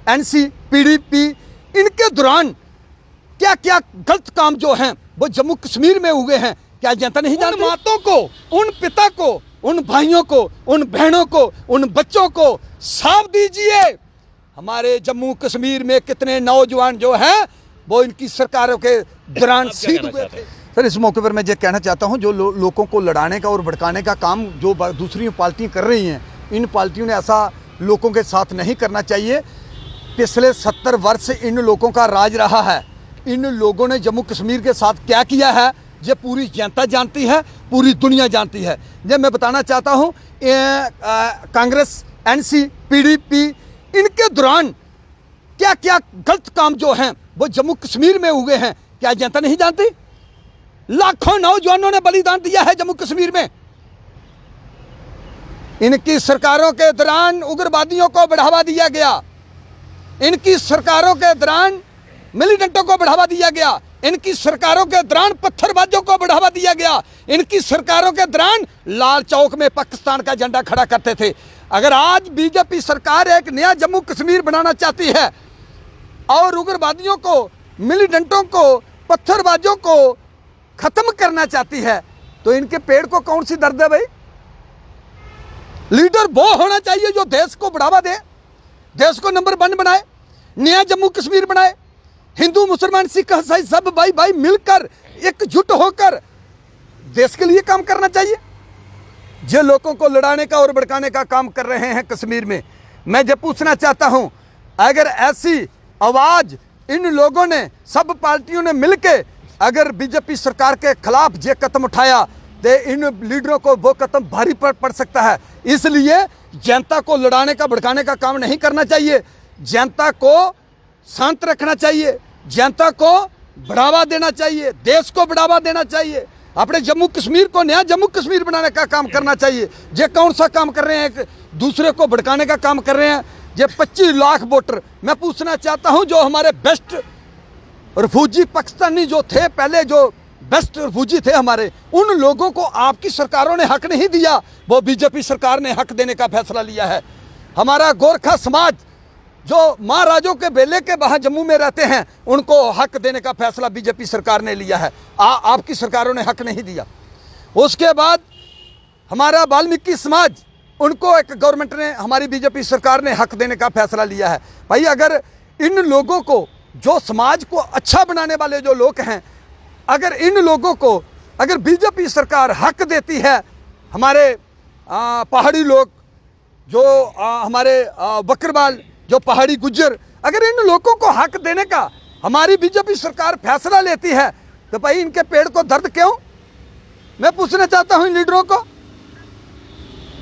NC, PDP, इनके दौरान क्या क्या गलत काम जो हैं वो जम्मू कश्मीर में हुए हैं, क्या जनता नहीं जानती? उन माताओं को, उन पिता को, उन भाइयों को, उन बहनों को, उन बच्चों को साफ दीजिए। हमारे जम्मू कश्मीर में कितने नौजवान जो हैं वो इनकी सरकारों के दौरान शहीद हुए थे। सर, इस मौके पर मैं ये कहना चाहता हूं, जो लोगों को लड़ाने का और भड़काने का काम जो दूसरी पार्टियां कर रही हैं, इन पार्टियों ने ऐसा लोगों के साथ नहीं करना चाहिए। पिछले 70 वर्ष इन लोगों का राज रहा है। इन लोगों ने जम्मू कश्मीर के साथ क्या किया है ये पूरी जनता जानती है, पूरी दुनिया जानती है। ये मैं बताना चाहता हूं, कांग्रेस, एनसी, पीडीपी, इनके दौरान क्या क्या गलत काम जो हैं वो जम्मू कश्मीर में हुए हैं, क्या जनता नहीं जानती? लाखों नौजवानों ने बलिदान दिया है जम्मू कश्मीर में। इनकी सरकारों के दौरान उग्रवादियों को बढ़ावा दिया गया, इनकी सरकारों के दौरान मिलिटेंटों को बढ़ावा दिया गया, इनकी सरकारों के दौरान पत्थरबाजों को बढ़ावा दिया गया, इनकी सरकारों के दौरान लाल चौक में पाकिस्तान का झंडा खड़ा करते थे। अगर आज बीजेपी सरकार एक नया जम्मू कश्मीर बनाना चाहती है और उग्रवादियों को, मिलिटेंटों को, पत्थरबाजों को खत्म करना चाहती है तो इनके पेड़ को कौन सी दर्द है भाई? लीडर वो होना चाहिए जो देश को बढ़ावा दे, देश को नंबर 1 बनाए, नया जम्मू कश्मीर बनाए। हिंदू, मुसलमान, सिख, ईसाई सब भाई भाई मिलकर एकजुट होकर देश के लिए काम करना चाहिए। जो लोगों को लड़ाने का और भड़काने का काम कर रहे हैं कश्मीर में, मैं ये पूछना चाहता हूं, अगर ऐसी आवाज इन लोगों ने, सब पार्टियों ने मिलकर अगर बीजेपी सरकार के खिलाफ ये कदम उठाया तो इन लीडरों को वो कदम भारी पड़ सकता है। इसलिए जनता को लड़ाने का, भड़काने का काम नहीं करना चाहिए। जनता को शांत रखना चाहिए, जनता को बढ़ावा देना चाहिए, देश को बढ़ावा देना चाहिए, अपने जम्मू कश्मीर को नया जम्मू कश्मीर बनाने का काम करना चाहिए। ये कौन सा काम कर रहे हैं? एक दूसरे को भड़काने का काम कर रहे हैं। ये 25 लाख वोटर, मैं पूछना चाहता हूं, जो हमारे बेस्ट रिफ्यूजी पाकिस्तानी जो थे, पहले जो बेस्ट रिफ्यूजी थे हमारे, उन लोगों को आपकी सरकारों ने हक नहीं दिया, वो बीजेपी सरकार ने हक देने का फैसला लिया है। हमारा गोरखा समाज जो महाराजों के बेले के वहां जम्मू में रहते हैं, उनको हक देने का फैसला बीजेपी सरकार ने लिया है, आपकी सरकारों ने हक नहीं दिया। उसके बाद हमारा वाल्मीकि समाज, उनको एक गवर्नमेंट ने, हमारी बीजेपी सरकार ने हक देने का फैसला लिया है। भाई, अगर इन लोगों को, जो समाज को अच्छा बनाने वाले जो लोग हैं, अगर इन लोगों को, अगर बीजेपी सरकार हक देती है, हमारे पहाड़ी लोग जो हमारे बकरवाल, जो पहाड़ी गुज्जर, अगर इन लोगों को हक देने का हमारी बीजेपी सरकार फैसला लेती है तो भाई इनके पेड़ को दर्द क्यों? मैं पूछना चाहता हूं इन लीडरों को,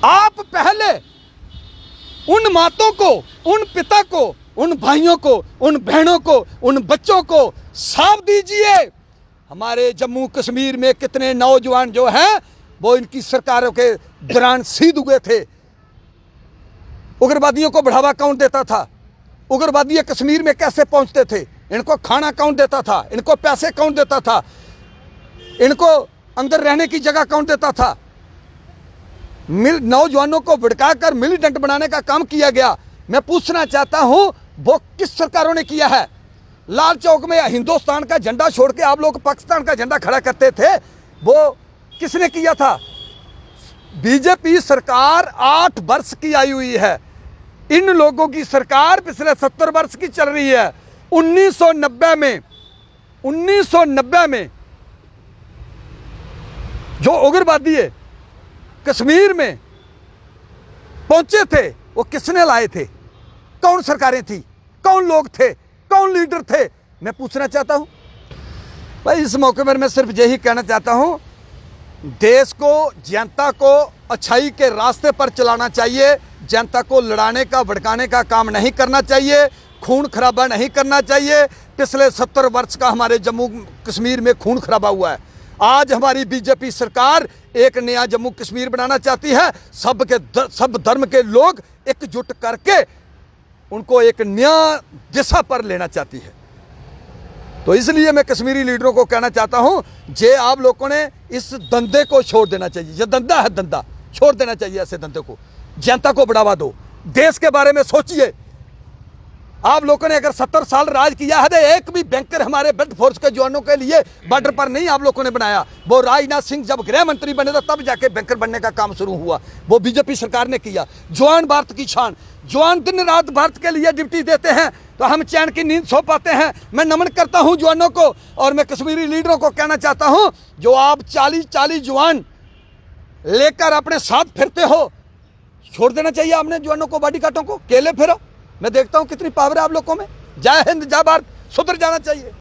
आप पहले उन माताओं को, उन पिता को, उन भाइयों को, उन बहनों को, उन बच्चों को साफ दीजिए। हमारे जम्मू कश्मीर में कितने नौजवान जो हैं वो इनकी सरकारों के दौरान शहीद हुए थे। उग्रवादियों को बढ़ावा कौन देता था? उग्रवादी कश्मीर में कैसे पहुंचते थे? इनको खाना कौन देता था? इनको पैसे कौन देता था? इनको अंदर रहने की जगह कौन देता था? नौजवानों को भड़काकर मिलिटेंट बनाने का काम किया गया। मैं पूछना चाहता हूं, वो किस सरकारों ने किया है? लाल चौक में हिंदुस्तान का झंडा छोड़ के आप लोग पाकिस्तान का झंडा खड़ा करते थे, वो किसने किया था? बीजेपी सरकार 8 वर्ष की आई हुई है। इन लोगों की सरकार पिछले 70 वर्ष की चल रही है। 1990 में जो उग्रवादी कश्मीर में पहुंचे थे, वो किसने लाए थे? कौन सरकारें थी? कौन लोग थे? कौन लीडर थे? मैं पूछना चाहता हूं। भाई, इस मौके पर मैं सिर्फ यही कहना चाहता हूं, देश को, जनता को अच्छाई के रास्ते पर चलाना चाहिए। जनता को लड़ाने का, भड़काने का काम नहीं करना चाहिए, खून खराबा नहीं करना चाहिए। पिछले 70 वर्ष का हमारे जम्मू कश्मीर में खून खराबा हुआ है। आज हमारी बीजेपी सरकार एक नया जम्मू कश्मीर बनाना चाहती है। सब धर्म के लोग एकजुट करके उनको एक नया दिशा पर लेना चाहती है। तो इसलिए मैं कश्मीरी लीडरों को कहना चाहता हूं, जे आप लोगों ने इस धंधे को छोड़ देना चाहिए। ये धंधा है, धंधा छोड़ देना चाहिए। ऐसे धंधे को, जनता को बढ़ावा दो, देश के बारे में सोचिए। आप लोगों ने अगर 70 साल राज किया है तो एक भी बैंकर हमारे बेल्ट फोर्स के जवानों के लिए बॉर्डर पर नहीं आप लोगों ने बनाया। वो राजनाथ सिंह जब गृह मंत्री बने थे तब जाके बैंकर बनने का काम शुरू हुआ, वो बीजेपी सरकार ने किया। जवान भारत की शान, जवान दिन रात भारत के लिए ड्यूटी देते हैं तो हम चैन की नींद सो पाते हैं। मैं नमन करता हूं जवानों को, और मैं कश्मीरी लीडरों को कहना चाहता हूं, जो आप 40 जवान लेकर अपने साथ फिरते हो, छोड़ देना चाहिए आपने जवानों को, बॉडीगार्डों को, केले फिरो। मैं देखता हूं कितनी पावर है आप लोगों में। जय हिंद, जय भारत, सुधर जाना चाहिए।